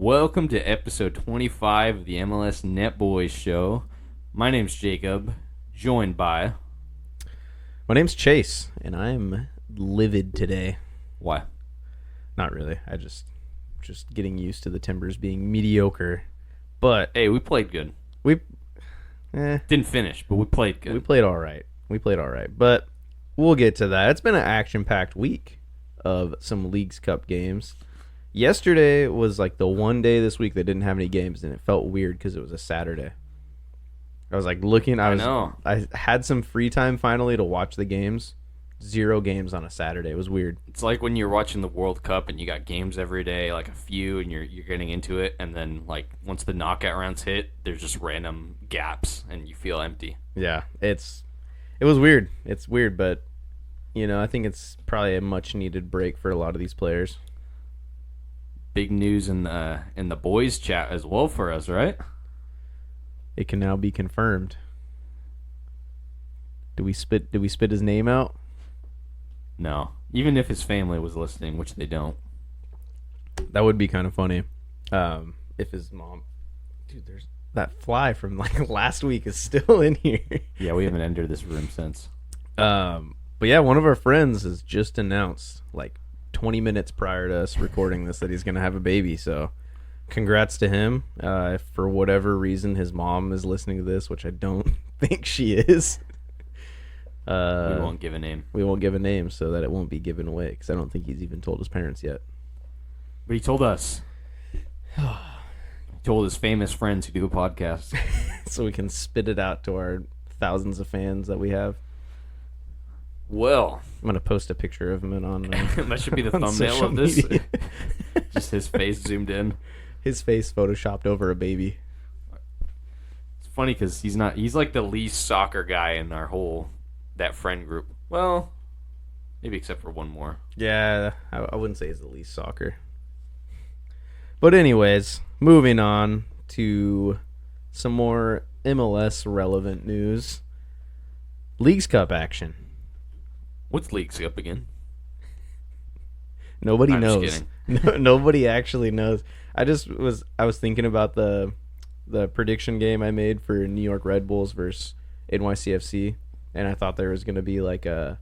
Welcome to episode 25 of the MLS Net Boys show. My name's Jacob, joined by... My name's Chase, and I'm livid today. Why? Not really. I just getting used to the Timbers being mediocre. But Hey, we played good. we Didn't finish, but we played good. we played all right. But we'll get to that. It's been an action-packed week of some Leagues Cup games. Yesterday was like the one day this week that didn't have any games, and it felt weird because it was a Saturday. I was like looking. I know. I had some free time finally to watch the games. 0 games on a Saturday. It was weird. It's like when you're watching the World Cup and you got games every day, like a few, and you're getting into it, and then like once the knockout rounds hit, there's just random gaps, and you feel empty. Yeah, it was weird. It's weird, but I think it's probably a much needed break for a lot of these players. Big news in the boys chat as well for us, right? It can now be confirmed. Do we spit his name out? No. Even if his family was listening, which they don't. That would be kind of funny. If his mom, dude, there's that fly from like last week is still in here. Yeah, we haven't entered this room since. But yeah, one of our friends has just announced like 20 minutes prior to us recording this that he's going to have a baby. So congrats to him. If for whatever reason his mom is listening to this, which I don't think she is. We won't give a name. We won't give a name so that it won't be given away because I don't think he's even told his parents yet. But he told us. He told his famous friends who do a podcast. So we can spit it out to our thousands of fans that we have. Well, I'm going to post a picture of him on that should be the on thumbnail social of this. media. Just his face zoomed in. His face photoshopped over a baby. It's funny because he's like the least soccer guy in that friend group. Well, maybe except for one more. Yeah, I wouldn't say he's the least soccer. But anyways, moving on to some more MLS relevant news. Leagues Cup action. What's Leagues Cup again? Nobody I'm knows. just kidding. Nobody actually knows. I was thinking about the prediction game I made for New York Red Bulls versus NYCFC, and I thought there was going to be like a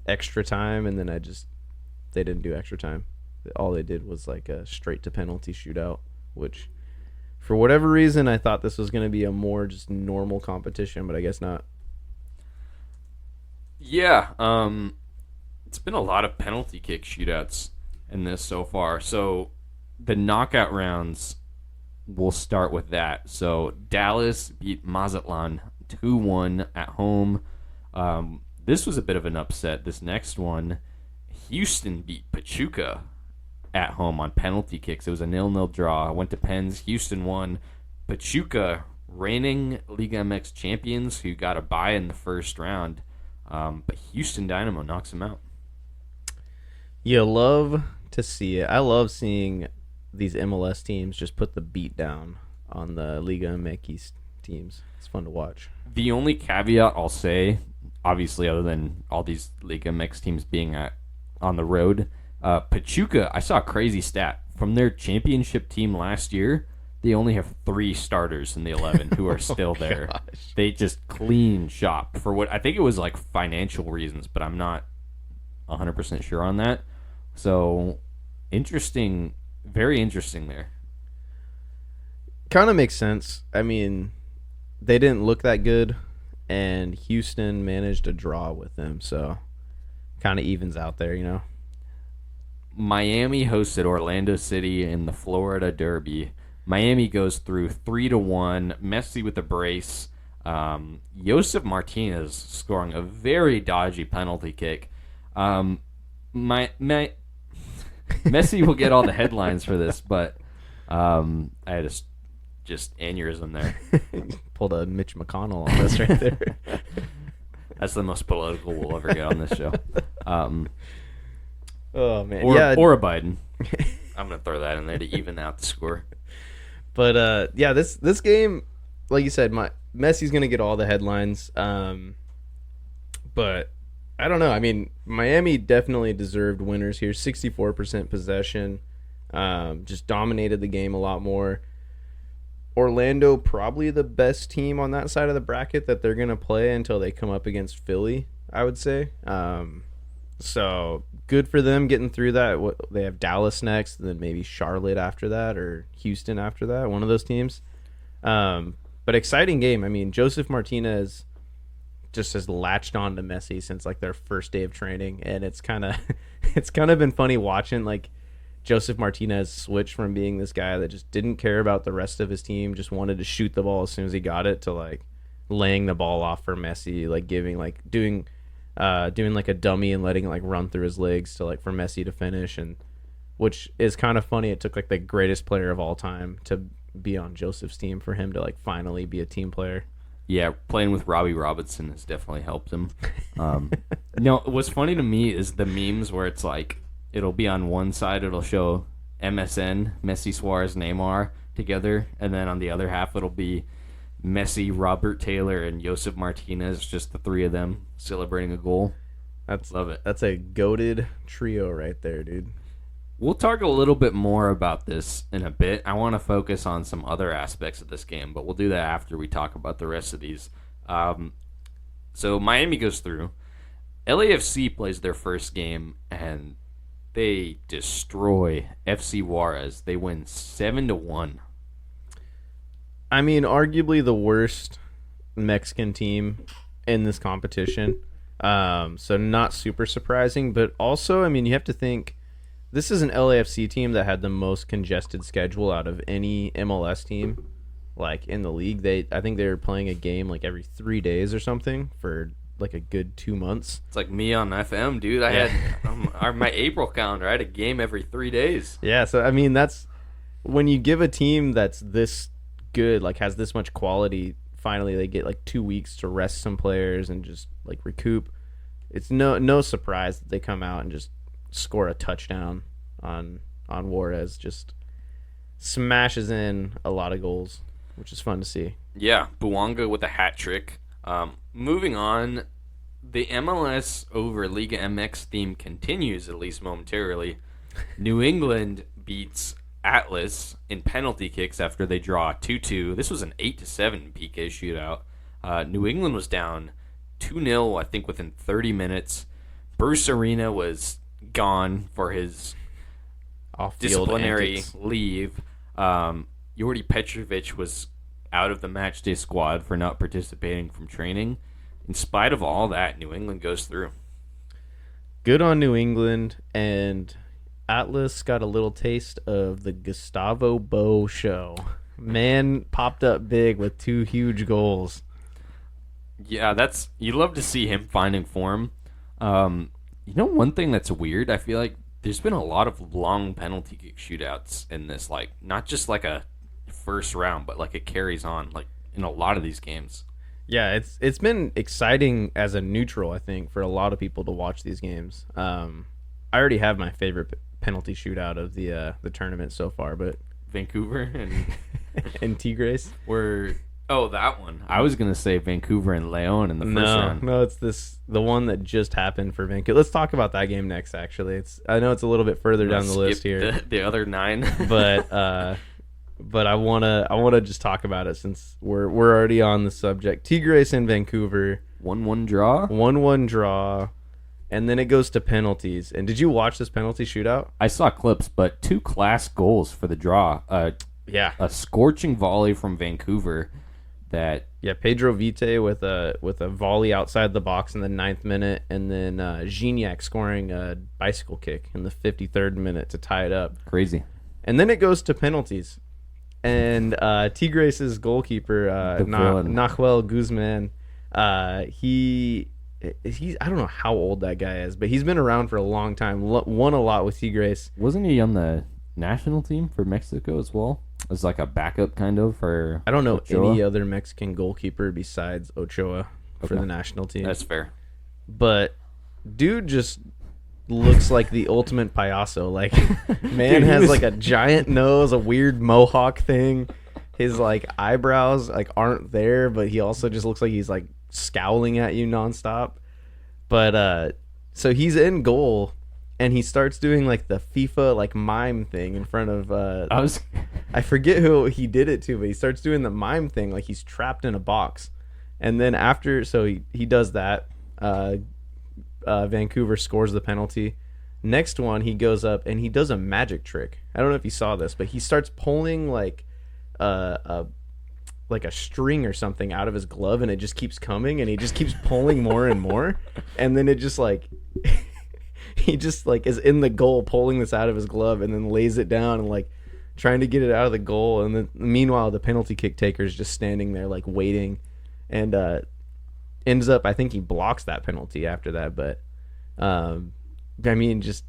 extra time, and then they didn't do extra time. All they did was like a straight to penalty shootout, which for whatever reason I thought this was going to be a more just normal competition, but I guess not. Yeah, it's been a lot of penalty kick shootouts in this so far. So the knockout rounds, we'll start with that. So Dallas beat Mazatlan 2-1 at home. This was a bit of an upset. This next one, Houston beat Pachuca at home on penalty kicks. It was a 0-0 draw. Went to pens. Houston won. Pachuca, reigning Liga MX champions who got a bye in the first round. But Houston Dynamo knocks them out. You love to see it. I love seeing these MLS teams just put the beat down on the Liga MX teams. It's fun to watch. The only caveat I'll say, obviously, other than all these Liga MX teams being on the road, Pachuca, I saw a crazy stat. From their championship team last year, they only have 3 starters in the 11 who are still there. Gosh. They just clean shop for what I think it was like financial reasons, but I'm not 100% sure on that. So interesting, very interesting there. Kind of makes sense. I mean, they didn't look that good, and Houston managed a draw with them, so kind of evens out there, Miami hosted Orlando City in the Florida Derby. Miami goes through 3-1. Messi with a brace. Josef Martinez scoring a very dodgy penalty kick. Messi will get all the headlines for this, but I had just aneurysm there. Pulled a Mitch McConnell on us right there. That's the most political we'll ever get on this show. Oh man, or a Biden. I'm gonna throw that in there to even out the score. But yeah, this game, like you said, Messi's gonna get all the headlines. But I don't know. I mean, Miami definitely deserved winners here. 64% possession. Just dominated the game a lot more. Orlando probably the best team on that side of the bracket that they're gonna play until they come up against Philly, I would say. So good for them getting through that. They have Dallas next, and then maybe Charlotte after that, or Houston after that. One of those teams. But exciting game. I mean, Joseph Martinez just has latched on to Messi since like their first day of training, and it's kind of it's kind of been funny watching like Joseph Martinez switch from being this guy that just didn't care about the rest of his team, just wanted to shoot the ball as soon as he got it, to like laying the ball off for Messi, like giving like doing like a dummy and letting it like run through his legs to like for Messi to finish, and which is kind of funny. It took like the greatest player of all time to be on Joseph's team for him to like finally be a team player. Yeah, playing with Robbie Robinson has definitely helped him. What's funny to me is the memes where it's like it'll be on one side, it'll show MSN, Messi, Suarez, Neymar together, and then on the other half it'll be Messi, Robert Taylor, and Josef Martinez, just the three of them celebrating a goal. Love it. That's a goated trio right there, dude. We'll talk a little bit more about this in a bit. I want to focus on some other aspects of this game, but we'll do that after we talk about the rest of these. So Miami goes through. LAFC plays their first game, and they destroy FC Juarez. They win 7-1. I mean, arguably the worst Mexican team in this competition. So not super surprising, but also, I mean, you have to think this is an LAFC team that had the most congested schedule out of any MLS team, like in the league. I think they were playing a game like every 3 days or something for like a good 2 months. It's like me on FM, dude. I had my April calendar. I had a game every 3 days. Yeah, so I mean, that's when you give a team that's this good, like has this much quality, finally they get like 2 weeks to rest some players and just like recoup. It's no surprise that they come out and just score a touchdown on Juarez. Just smashes in a lot of goals, which is fun to see. Yeah, Buanga with a hat trick. Moving on, the MLS over Liga MX theme continues, at least momentarily. New England beats Atlas in penalty kicks after they draw 2-2. This was an 8-7 PK shootout. New England was down 2-0, I think, within 30 minutes. Bruce Arena was gone for his disciplinary antics. leave. Jordi Petrovic was out of the matchday squad for not participating from training. In spite of all that, New England goes through. Good on New England, and Atlas got a little taste of the Gustavo Bo show. Man popped up big with 2 huge goals. Yeah, you love to see him finding form. One thing that's weird, I feel like there's been a lot of long penalty kick shootouts in this, like not just like a first round, but like it carries on like in a lot of these games. Yeah, it's been exciting as a neutral, I think, for a lot of people to watch these games. I already have my favorite penalty shootout of the tournament so far, but Vancouver and and Tigres were that one. I was gonna say Vancouver and Leon in the first round. No, it's the one that just happened for Vancouver. Let's talk about that game next. Actually, I know it's a little bit further down the list here, the other 9, but I wanna just talk about it since we're already on the subject. Tigres in Vancouver, 1-1 draw, 1-1 draw, and then it goes to penalties. And did you watch this penalty shootout? I saw clips, but 2 class goals for the draw. A scorching volley from Vancouver. Pedro Vite with a volley outside the box in the 9th minute, and then Gignac scoring a bicycle kick in the 53rd minute to tie it up. Crazy. And then it goes to penalties. And Tigres' goalkeeper, Nahuel Guzman, he's I don't know how old that guy is, but he's been around for a long time, won a lot with Tigres. Wasn't he on the national team for Mexico as well? As like a backup kind of for I don't know Ochoa? any other Mexican goalkeeper besides Ochoa for the national team. That's fair. But dude just looks like the ultimate payaso. Like, man has like a giant nose, a weird mohawk thing. His like eyebrows like aren't there, but he also just looks like he's like scowling at you nonstop. But so he's in goal, and he starts doing like the FIFA like mime thing in front of I was I forget who he did it to, but he starts doing the mime thing like he's trapped in a box. And then after, so he does that. Vancouver scores the penalty. Next one, he goes up and he does a magic trick. I don't know if you saw this, but he starts pulling a like a string or something out of his glove, and it just keeps coming, and he just keeps pulling more and more, and then it just like he just like is in the goal pulling this out of his glove, and then lays it down and like trying to get it out of the goal, and then meanwhile the penalty kick taker is just standing there like waiting, and ends up, I think he blocks that penalty after that, but I mean, just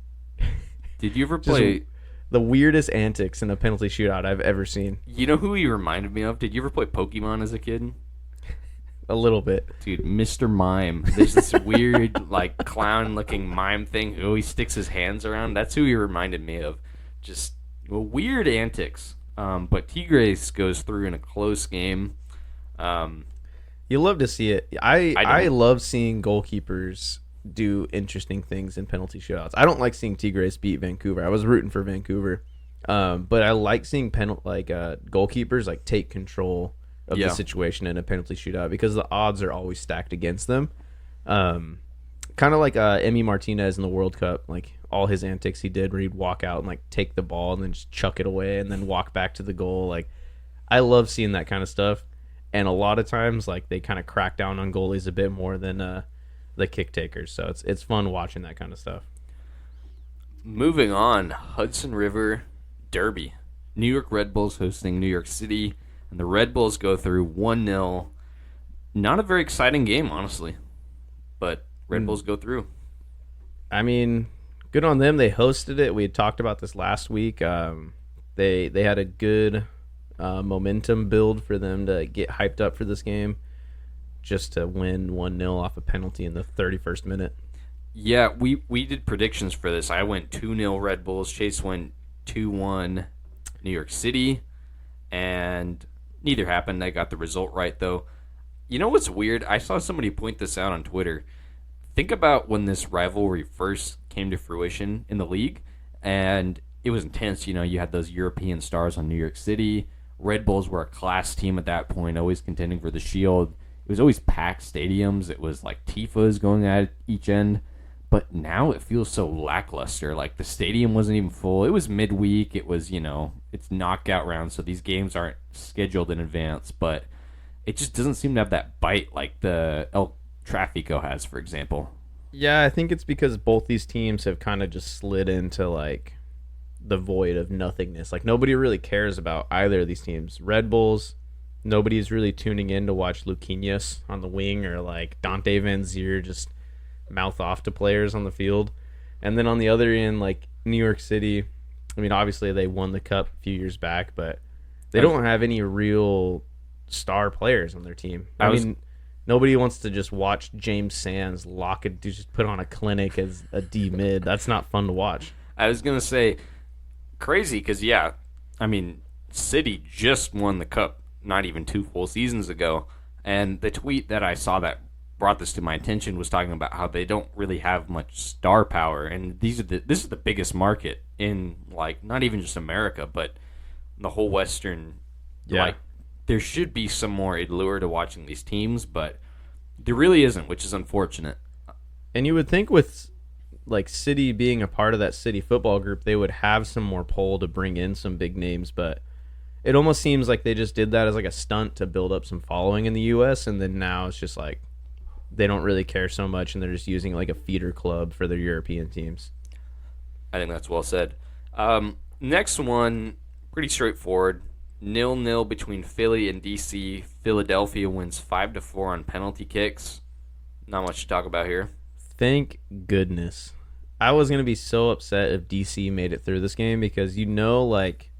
did you ever just play? the weirdest antics in a penalty shootout I've ever seen. You know who he reminded me of? Did you ever play Pokemon as a kid? A little bit. Dude, Mr. Mime. There's this weird, like, clown-looking mime thing who always sticks his hands around. That's who he reminded me of. Just weird antics. But Tigres goes through in a close game. You love to see it. I love seeing goalkeepers do interesting things in penalty shootouts. I don't like seeing Tigres beat Vancouver. I was rooting for Vancouver, but I like seeing goalkeepers like take control of the situation in a penalty shootout because the odds are always stacked against them. Kind of like Emi Martinez in the World Cup, like all his antics he did where he'd walk out and like take the ball and then just chuck it away and then walk back to the goal. Like I love seeing that kind of stuff, and a lot of times like they kind of crack down on goalies a bit more than the kick takers, so it's fun watching that kind of stuff. Moving on, Hudson River Derby. New York Red Bulls hosting New York City, and the Red Bulls go through 1-0. Not a very exciting game, honestly, but Red Bulls go through. I mean, good on them. They hosted it. We had talked about this last week. They had a good momentum build for them to get hyped up for this game, just to win 1-0 off a penalty in the 31st minute. Yeah, we did predictions for this. I went 2-0 Red Bulls. Chase went 2-1 New York City, and neither happened. I got the result right, though. You know what's weird? I saw somebody point this out on Twitter. Think about when this rivalry first came to fruition in the league, and it was intense. You know, you had those European stars on New York City. Red Bulls were a class team at that point, always contending for the Shield. It was always packed stadiums. It was like Tifas going at each end. But now it feels so lackluster. Like the stadium wasn't even full. It was midweek. It was, it's knockout round, so these games aren't scheduled in advance. But it just doesn't seem to have that bite like the El Tráfico has, for example. Yeah, I think it's because both these teams have kind of just slid into like the void of nothingness. Like nobody really cares about either of these teams. Red Bulls, nobody's really tuning in to watch Luquinhas on the wing or like Dante Van Zier just mouth off to players on the field. And then on the other end, like New York City, I mean, obviously they won the cup a few years back, but they don't have any real star players on their team. I mean, nobody wants to just watch James Sands just put on a clinic as a D mid. That's not fun to watch. I was going to say, crazy, because, I mean, City just won the cup not even 2 full seasons ago, and the tweet that I saw that brought this to my attention was talking about how they don't really have much star power, and this is the biggest market in, like, not even just America, but the whole Western. Like, there should be some more allure to watching these teams, but there really isn't, which is unfortunate. And you would think with like City being a part of that City football group, they would have some more pull to bring in some big names, but it almost seems like they just did that as like a stunt to build up some following in the U.S., and then now it's just like they don't really care so much, and they're just using like a feeder club for their European teams. I think that's well said. Next one, pretty straightforward. 0-0 between Philly and DC. Philadelphia wins 5-4 on penalty kicks. Not much to talk about here. Thank goodness. I was going to be so upset if DC made it through this game because like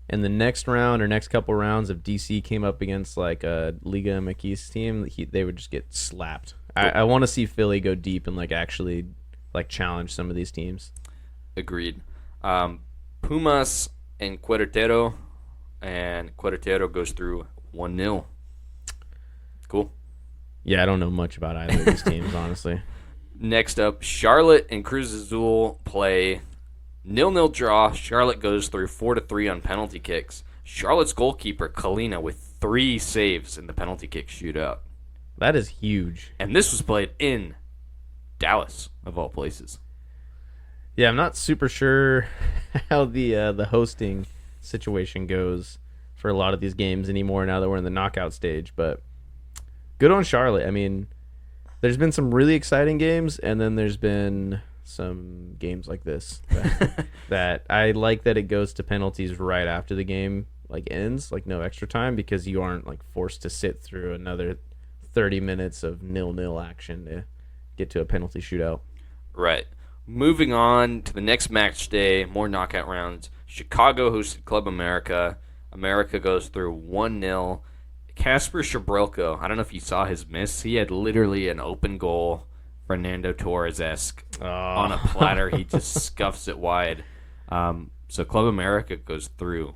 in the next round or next couple rounds, if DC came up against like a Liga MX team, they would just get slapped. I want to see Philly go deep and like actually like challenge some of these teams. Agreed. Pumas and Querétaro goes through 1-0. Cool. Yeah, I don't know much about either of these teams, honestly. Next up, Charlotte and Cruz Azul play 0-0 draw. Charlotte goes through 4-3 on penalty kicks. Charlotte's goalkeeper, Kalina, with 3 saves in the penalty kick shootout. That is huge. And this was played in Dallas, of all places. Yeah, I'm not super sure how the hosting situation goes for a lot of these games anymore now that we're in the knockout stage, but good on Charlotte. I mean, there's been some really exciting games, and then there's been some games like this that I like that it goes to penalties right after the game like ends, like no extra time, because you aren't like forced to sit through another 30 minutes of 0-0 action to get to a penalty shootout. Right. Moving on to the next match day, more knockout rounds. Chicago hosted Club America. America goes through 1-0. Kasper Shabrelko, I don't know if you saw his miss. He had literally an open goal, Fernando Torres-esque, on a platter. He just scuffs it wide. So Club America goes through.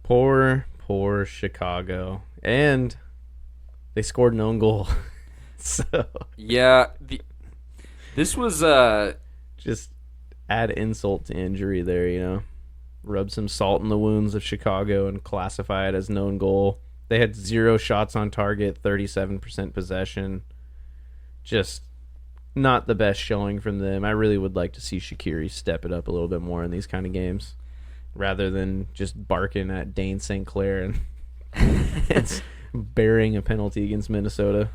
Poor Chicago. And they scored an own goal. So yeah, this was just add insult to injury there, you know. Rub some salt in the wounds of Chicago and classify it as known goal. They had 0 shots on target, 37% possession. Just not the best showing from them. I really would like to see Shaqiri step it up a little bit more in these kind of games, rather than just barking at Dane St. Clair and it's bearing a penalty against Minnesota.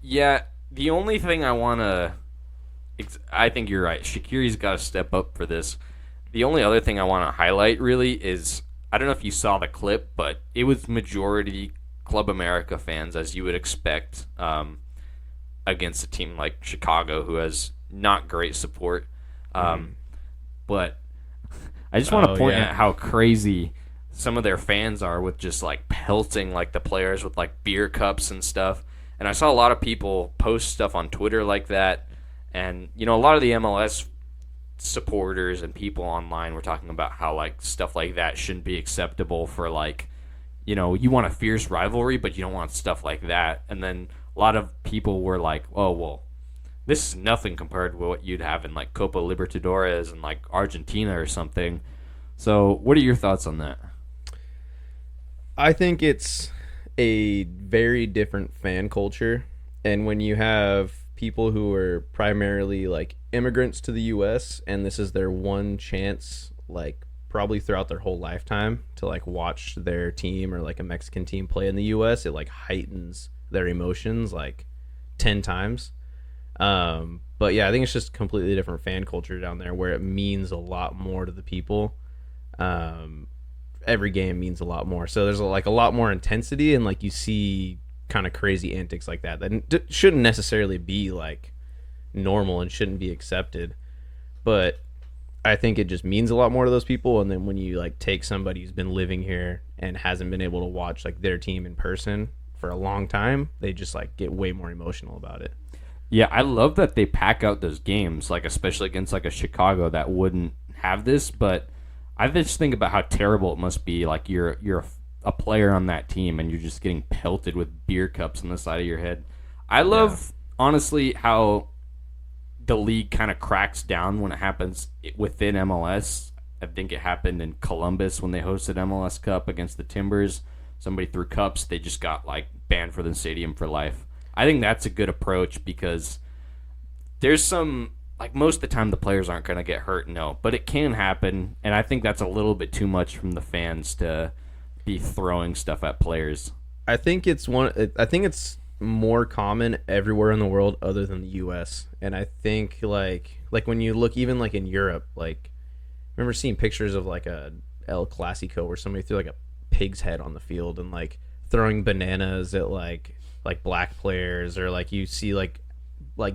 Yeah, the only thing I think you're right. Shaqiri's got to step up for this. The only other thing I want to highlight really is, I don't know if you saw the clip, but it was majority Club America fans, as you would expect, against a team like Chicago, who has not great support. But I just want to point out how crazy some of their fans are with just like pelting like the players with like beer cups and stuff. And I saw a lot of people post stuff on Twitter like that. And, you know, a lot of the MLS supporters and people online were talking about how, like, stuff like that shouldn't be acceptable for, like, you know, you want a fierce rivalry, but you don't want stuff like that. And then a lot of people were like, oh, well, this is nothing compared to what you'd have in, like, Copa Libertadores and, like, Argentina or something. So what are your thoughts on that? I think it's a very different fan culture, and when you have people who are primarily like immigrants to the US and this is their one chance, like probably throughout their whole lifetime, to like watch their team or like a Mexican team play in the US, it like heightens their emotions like 10 times. But yeah, I think it's just completely different fan culture down there where it means a lot more to the people. Every game means a lot more, so there's like a lot more intensity, and like you see kind of crazy antics like that shouldn't necessarily be like normal and shouldn't be accepted, but I think it just means a lot more to those people. And then when you like take somebody who's been living here and hasn't been able to watch like their team in person for a long time, they just like get way more emotional about it. Yeah, I love that they pack out those games, like especially against like a Chicago that wouldn't have this. But I just think about how terrible it must be. Like you're a player on that team and you're just getting pelted with beer cups on the side of your head. I love honestly how the league kind of cracks down when it happens within MLS. I think it happened in Columbus when they hosted MLS Cup against the Timbers. Somebody threw cups, they just got like banned for the stadium for life. I think that's a good approach because there's some, like most of the time the players aren't going to get hurt, no, but it can happen, and I think that's a little bit too much from the fans to be throwing stuff at players. I think it's more common everywhere in the world other than the US. And I think like when you look even like in Europe, like I remember seeing pictures of like a El Clasico where somebody threw like a pig's head on the field and like throwing bananas at like black players, or like you see like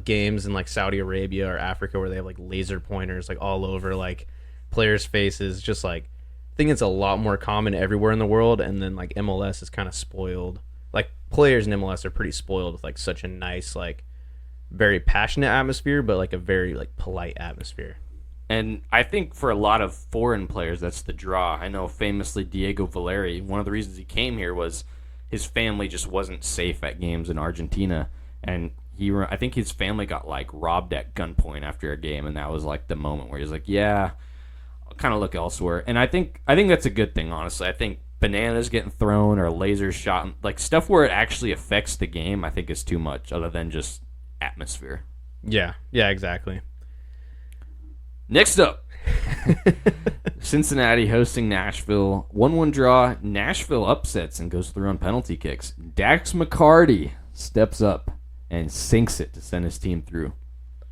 games in like Saudi Arabia or Africa where they have like laser pointers like all over like players' faces. Just like I think it's a lot more common everywhere in the world, and then like MLS is kind of spoiled. Like players in MLS are pretty spoiled with like such a nice, like very passionate atmosphere, but like a very like polite atmosphere. And I think for a lot of foreign players, that's the draw. I know famously Diego Valeri, one of the reasons he came here was his family just wasn't safe at games in Argentina, and I think his family got like robbed at gunpoint after a game, and that was like the moment where he's like, "Yeah, I'll kind of look elsewhere." And I think that's a good thing, honestly. I think bananas getting thrown or lasers shot, like stuff where it actually affects the game, I think is too much, other than just atmosphere. Yeah, yeah, exactly. Next up, Cincinnati hosting Nashville. 1-1 draw. Nashville upsets and goes through on penalty kicks. Dax McCarty steps up and sinks it to send his team through.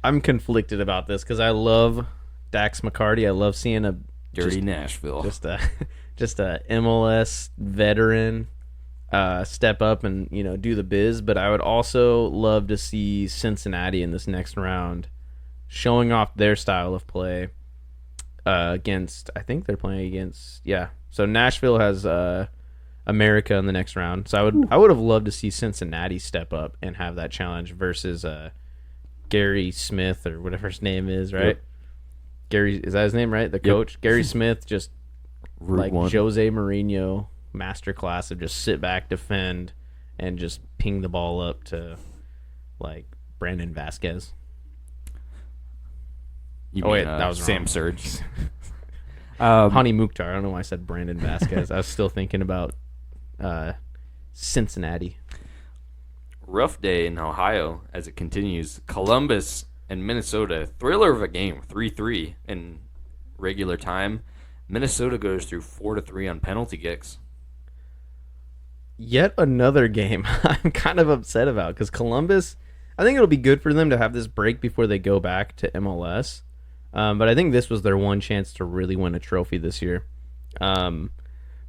I'm conflicted about this because I love Dax McCarty. I love seeing a Dirty Nashville. just a just a MLS veteran step up and do the biz. But I would also love to see Cincinnati in this next round showing off their style of play against. I think they're playing against. Yeah. So Nashville has America in the next round. So I would have loved to see Cincinnati step up and have that challenge versus Gary Smith or whatever his name is, right? Yep. Gary, is that his name, right? The coach. Gary Smith, just like Jose Mourinho masterclass of just sit back, defend, and just ping the ball up to like Brandon Vasquez. You mean, that was Sam Surge. Hani Mukhtar. I don't know why I said Brandon Vasquez. I was still thinking about Cincinnati. Rough day in Ohio as it continues. Columbus and Minnesota. Thriller of a game. 3-3 in regular time. Minnesota goes through 4-3 on penalty kicks. Yet another game I'm kind of upset about because Columbus, I think it'll be good for them to have this break before they go back to MLS. But I think this was their one chance to really win a trophy this year. But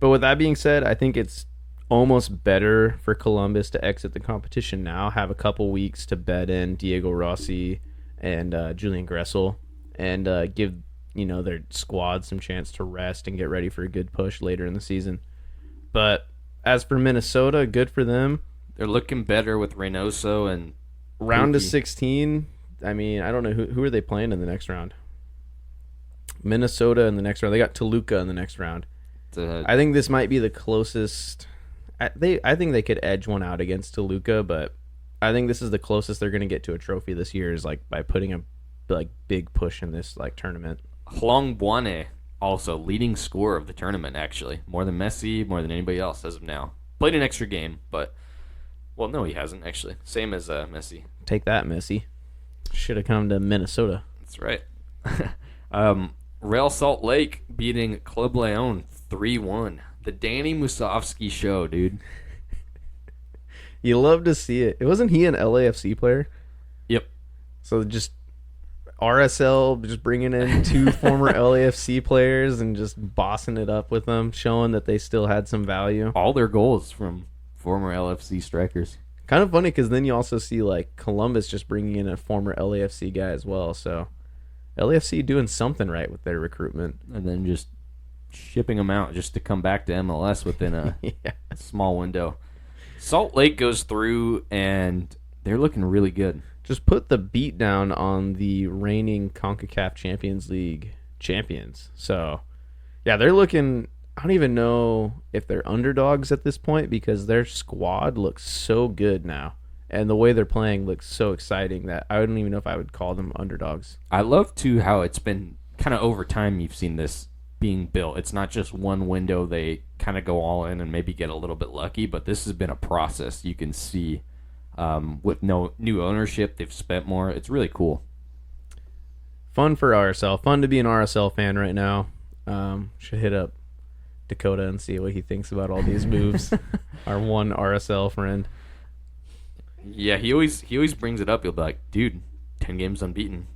with that being said, I think it's almost better for Columbus to exit the competition now, have a couple weeks to bed in Diego Rossi and Julian Gressel, and give their squad some chance to rest and get ready for a good push later in the season. But as for Minnesota, good for them. They're looking better with Reynoso and round of 16. I mean, I don't know who are they playing in the next round. Minnesota in the next round. They got Toluca in the next round. I think this might be the closest. I think they could edge one out against Toluca, but I think this is the closest they're going to get to a trophy this year is like by putting a big push in this like tournament. Hlong Buane, also leading scorer of the tournament, actually. More than Messi, more than anybody else as of now. Played an extra game, but well, no, he hasn't actually. Same as Messi. Take that, Messi. Should have come to Minnesota. That's right. Real Salt Lake beating Club Leon 3-1. The Danny Musovski show, dude. You love to see it. Wasn't he an LAFC player? Yep. So just RSL just bringing in two former LAFC players and just bossing it up with them, showing that they still had some value. All their goals from former LFC strikers. Kind of funny because then you also see like Columbus just bringing in a former LAFC guy as well. So LAFC doing something right with their recruitment. And then just shipping them out just to come back to MLS within a small window. Salt Lake goes through, and they're looking really good. Just put the beat down on the reigning CONCACAF Champions League champions. So, yeah, they're looking... I don't even know if they're underdogs at this point because their squad looks so good now. And the way they're playing looks so exciting that I don't even know if I would call them underdogs. I love, too, how it's been kind of over time you've seen this being built. It's not just one window they kind of go all in and maybe get a little bit lucky, but this has been a process you can see with no new ownership. They've spent more. It's really cool. Fun for RSL. Fun to be an RSL fan right now. Should hit up Dakota and see what he thinks about all these moves. Our one RSL friend. Yeah, he always brings it up. He'll be like, dude, 10 games unbeaten.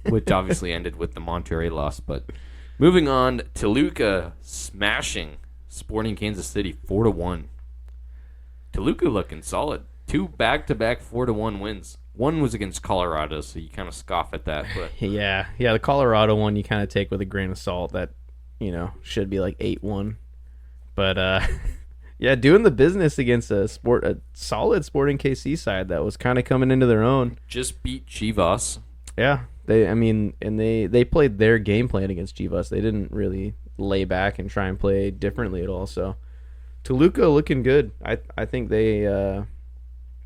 Which obviously ended with the Monterrey loss, but moving on, Toluca smashing Sporting Kansas City 4-1. Toluca looking solid. 2 back-to-back 4-1 wins. One was against Colorado, so you kind of scoff at that. But yeah, the Colorado one you kind of take with a grain of salt. That should be like 8-1. But yeah, doing the business against a solid Sporting KC side that was kind of coming into their own. Just beat Chivas. Yeah. They played their game plan against Chivas. They didn't really lay back and try and play differently at all. So Toluca looking good. I think they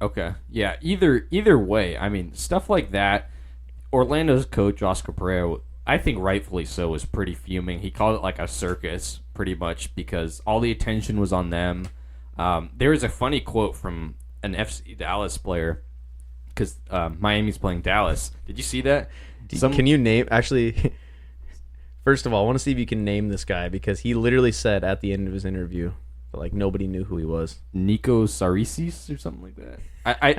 Okay. Yeah. Either way, I mean, stuff like that. Orlando's coach Oscar Pereira, I think rightfully so, was pretty fuming. He called it like a circus, pretty much, because all the attention was on them. There was a funny quote from an FC Dallas player because Miami's playing Dallas. Did you see that? Can you name actually? First of all, I want to see if you can name this guy because he literally said at the end of his interview that like nobody knew who he was. Nico Sarisis or something like that.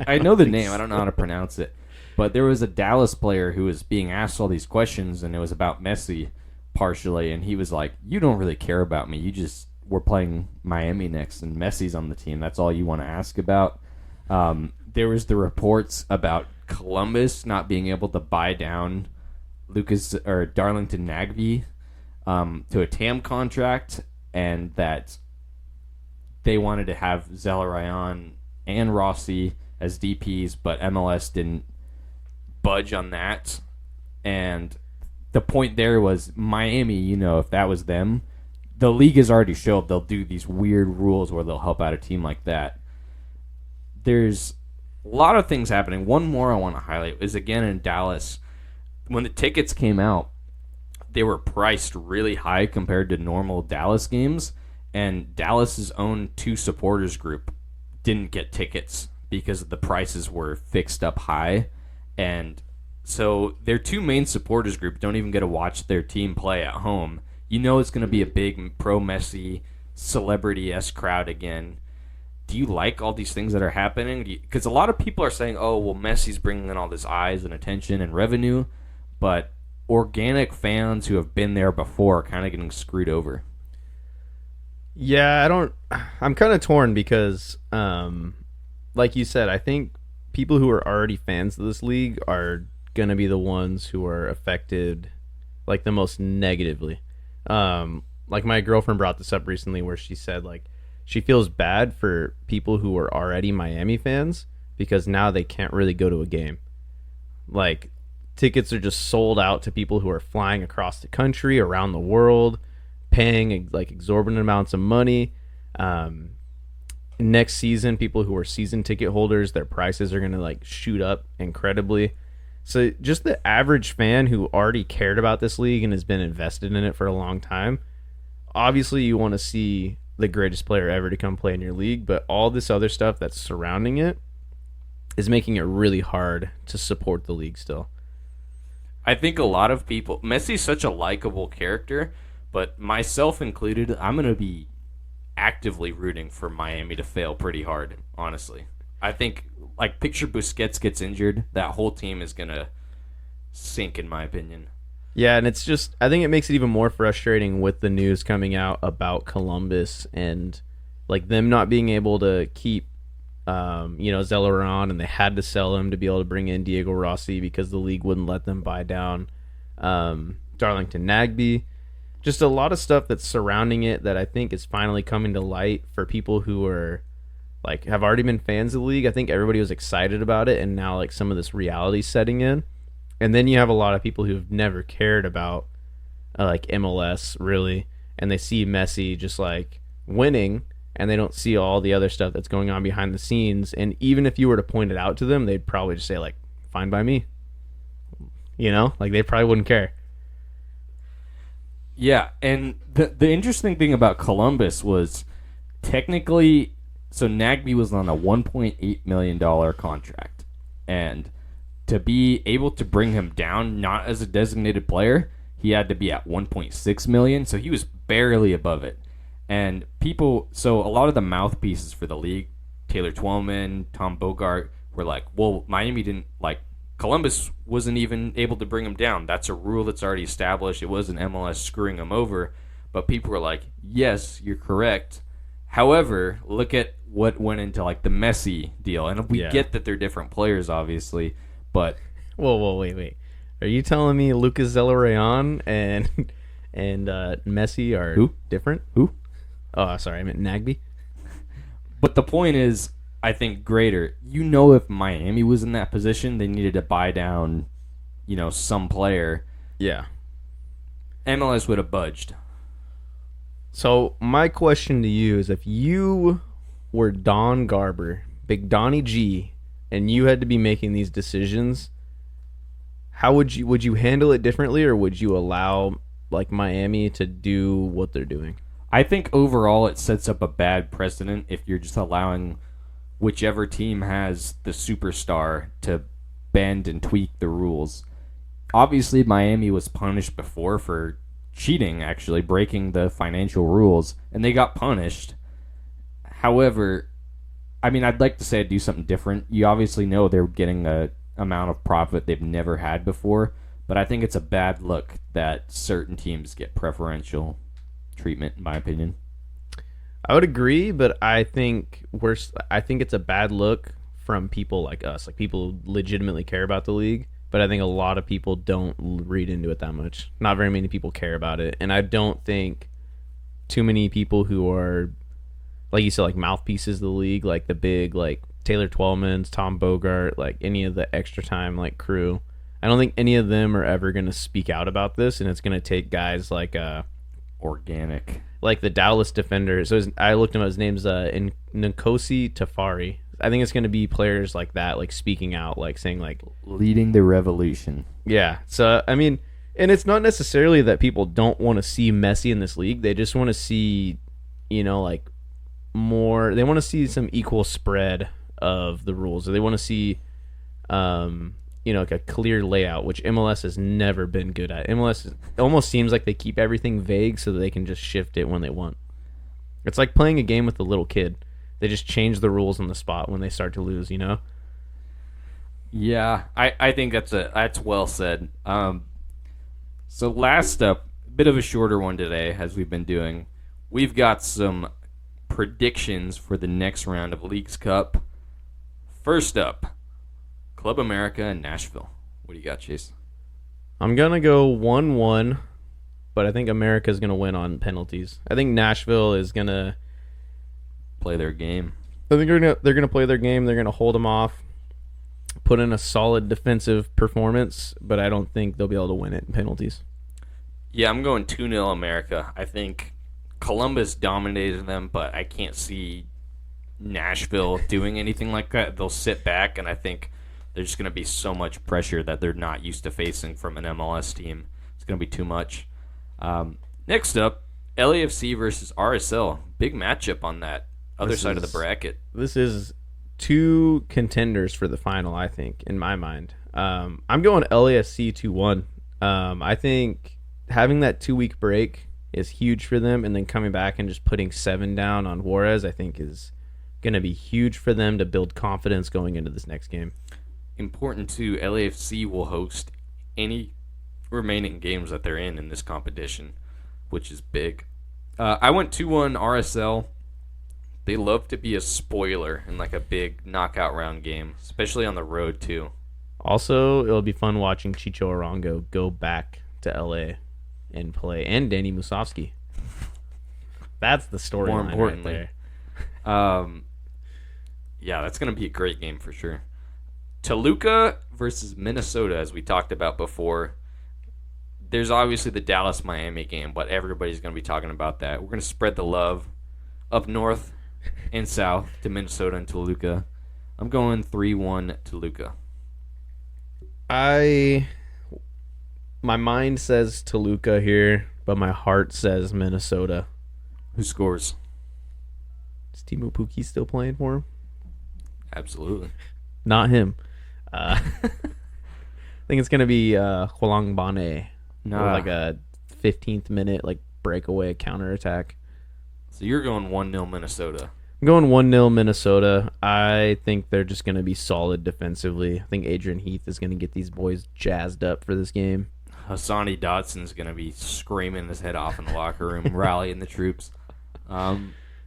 I know the name. I don't know how to pronounce it. But there was a Dallas player who was being asked all these questions, and it was about Messi partially, and he was like, "You don't really care about me. You just we're playing Miami next, and Messi's on the team. That's all you want to ask about." There was the reports about Columbus not being able to buy down Lucas or Darlington Nagbe to a TAM contract, and that they wanted to have Zelarayan and Rossi as DPs, but MLS didn't budge on that. And the point there was Miami, if that was them, the league has already showed they'll do these weird rules where they'll help out a team like that. There's a lot of things happening. One more I want to highlight is again in Dallas. When the tickets came out, they were priced really high compared to normal Dallas games, and Dallas's own two supporters group didn't get tickets because the prices were fixed up high. And so their two main supporters group don't even get to watch their team play at home. It's going to be a big pro-Messi, celebrity-esque crowd again. Do you like all these things that are happening? Because a lot of people are saying, oh, well, Messi's bringing in all this eyes and attention and revenue, but organic fans who have been there before are kind of getting screwed over. Yeah, I'm kind of torn because, like you said, I think people who are already fans of this league are going to be the ones who are affected like the most negatively. Like my girlfriend brought this up recently where she said like she feels bad for people who are already Miami fans because now they can't really go to a game. Like tickets are just sold out to people who are flying across the country, around the world, paying like exorbitant amounts of money. Next season, people who are season ticket holders, their prices are going to like shoot up incredibly. So just the average fan who already cared about this league and has been invested in it for a long time, obviously you want to see the greatest player ever to come play in your league, but all this other stuff that's surrounding it is making it really hard to support the league still. I think a lot of people, Messi's such a likable character, but myself included, I'm going to be actively rooting for Miami to fail pretty hard, honestly. I think, like, picture Busquets gets injured, that whole team is going to sink, in my opinion. Yeah, and it's just, I think it makes it even more frustrating with the news coming out about Columbus and, like, them not being able to keep, Zelleron, and they had to sell him to be able to bring in Diego Rossi because the league wouldn't let them buy down Darlington Nagbe. Just a lot of stuff that's surrounding it that I think is finally coming to light for people who are like have already been fans of the league. I think everybody was excited about it, and now like some of this reality setting in. And then you have a lot of people who've never cared about like MLS really, and they see Messi just like winning, and they don't see all the other stuff that's going on behind the scenes. And even if you were to point it out to them, they'd probably just say like, "Fine by me," like they probably wouldn't care. Yeah, and the interesting thing about Columbus was technically, so Nagbe was on a $1.8 million contract, and to be able to bring him down, not as a designated player, he had to be at 1.6 million, so he was barely above it. And so a lot of the mouthpieces for the league, Taylor Twellman, Tom Bogart, were like, well, Miami didn't, like, Columbus wasn't even able to bring him down. That's a rule that's already established. It wasn't MLS screwing him over. But people were like, yes, you're correct. However, look at what went into like the Messi deal. And we get that they're different players, obviously. But whoa, wait. Are you telling me Lucas Zelarayan and Messi are different? Who? Oh, sorry, I meant Nagbe. But the point is, I think greater. If Miami was in that position, they needed to buy down, some player. Yeah. MLS would have budged. So my question to you is, if you were Don Garber Big Donnie G, and you had to be making these decisions, how would you handle it differently, or would you allow like Miami to do what they're doing? I think overall it sets up a bad precedent if you're just allowing whichever team has the superstar to bend and tweak the rules. Obviously, Miami was punished before for cheating, actually breaking the financial rules, and they got punished. However, I mean, I'd like to say I'd do something different. You obviously know they're getting a amount of profit they've never had before, but I think it's a bad look that certain teams get preferential treatment, in my opinion. I would agree, but I think it's a bad look from people like us, like people who legitimately care about the league. But I think a lot of people don't read into it that much. Not very many people care about it, and I don't think too many people who are, like you said, like mouthpieces of the league, like the big like Taylor Twellmans, Tom Bogart, like any of the extra time like crew. I don't think any of them are ever going to speak out about this, and it's going to take guys like Organic. like the Dallas defender. So I looked him up. His name's Nkosi Tafari. I think it's going to be players like that, like speaking out, like saying like Leading the revolution. yeah. So I mean, and it's not necessarily that people don't want to see Messi in this league. They just want to see, like more. They want to see some equal spread of the rules. Or they want to see, like a clear layout, which MLS has never been good at. MLS almost seems like they keep everything vague so that they can just shift it when they want. It's like playing a game with a little kid. They just change the rules on the spot when they start to lose, Yeah, I think that's well said. So last up, a bit of a shorter one today, as we've been doing. We've got some predictions for the next round of Leagues Cup. First up, Club America and Nashville. What do you got, Chase? I'm going to go 1-1, but I think America's going to win on penalties. I think Nashville is going to Play their game. I think they're gonna play their game. They're gonna hold them off, put in a solid defensive performance, but I don't think they'll be able to win it in penalties. Yeah, I'm going 2-0 America. I think Columbus dominated them, but I can't see Nashville doing anything like that. They'll sit back, and I think there's just going to be so much pressure that they're not used to facing from an MLS team. It's going to be too much. Next up, LAFC versus RSL. Big matchup on that other side of the bracket. This is two contenders for the final, I think, in my mind. I'm going LAFC 2-1. I think having that 2-week break is huge for them, and then coming back and just putting 7 down on Juarez, I think is going to be huge for them to build confidence going into this next game. Important too, LAFC will host any remaining games that they're in this competition, which is big. I went 2-1 RSL. They love to be a spoiler in like a big knockout round game, especially on the road too. Also, it'll be fun watching Chicho Arango go back to LA and play, and Danny Musovski. That's the storyline right there. Yeah, that's going to be a great game for sure. Toluca versus Minnesota, as we talked about before. There's obviously the Dallas-Miami game, but everybody's going to be talking about that. We're going to spread the love up north and south to Minnesota and Toluca. I'm going 3-1 Toluca. My mind says Toluca here, but my heart says Minnesota. Who scores? Is Timo Pukki still playing for him? Absolutely. Not him. I think it's going to be Huang Bane. No. Like a 15th minute like breakaway counterattack. So you're going 1-0 Minnesota. I'm going 1-0 Minnesota. I think they're just going to be solid defensively. I think Adrian Heath is going to get these boys jazzed up for this game. Hassani Dotson's going to be screaming his head off in the locker room, rallying the troops. So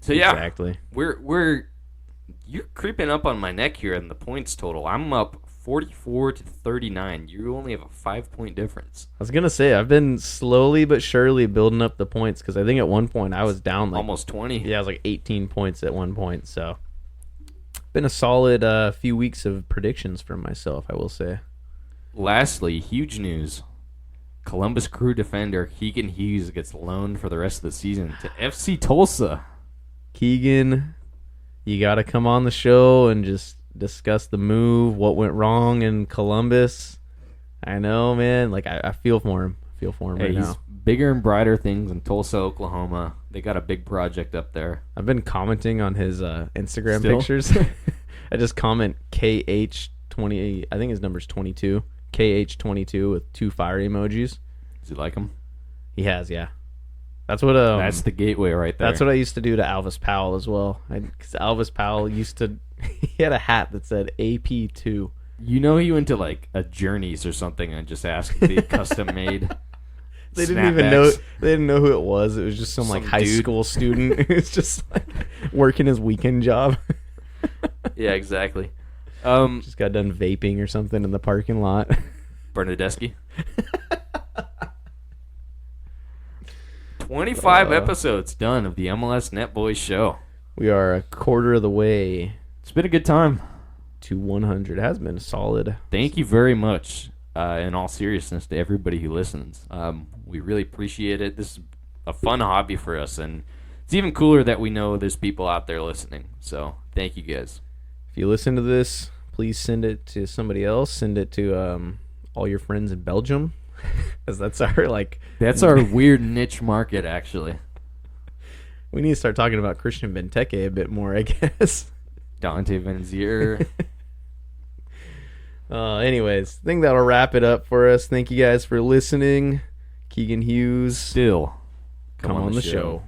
yeah, exactly. You're creeping up on my neck here in the points total. I'm up 44-39. You only have a 5-point difference. I was going to say, I've been slowly but surely building up the points because I think at one point I was down like almost 20. Yeah, I was like 18 points at one point. So, been a solid few weeks of predictions from myself, I will say. Lastly, huge news. Columbus Crew defender Keegan Hughes gets loaned for the rest of the season to FC Tulsa. Keegan, You got to come on the show and just discuss the move, what went wrong in Columbus. I know, man. Like, I feel for him. I feel for him right He's now. bigger and brighter things in Tulsa, Oklahoma. They got a big project up there. I've been commenting on his Instagram Still? pictures. I just comment KH20. I think his number's 22. KH22 with 2 fire emojis. Does he like him? He has, yeah. That's what That's the gateway right there. that's what I used to do to Alvis Powell as well. Because Alvis Powell used to, he had a hat that said AP2. You know, he went to like a Journeys or something and just asked to be custom made. They didn't even know. Snapbacks. They didn't know who it was. It was just some like Some high dude. school student. It was just like working his weekend job. Yeah, exactly. Just got done vaping or something in the parking lot. Bernadeschi. 25 episodes done of the MLS Net Boys show. We are a quarter of the way It's been a good time. to 100. It has been solid. Thank you very much, in all seriousness, to everybody who listens. We really appreciate it. This is a fun hobby for us, and it's even cooler that we know there's people out there listening. So thank you guys. If you listen to this, please send it to somebody else. Send it to all your friends in Belgium, because that's our like. That's our weird niche market, actually. We need to start talking about Christian Benteke a bit more, I guess. Dante Vanzier. Anyways, I think that'll wrap it up for us. Thank you guys for listening. Keegan Hughes, Still, come on the show.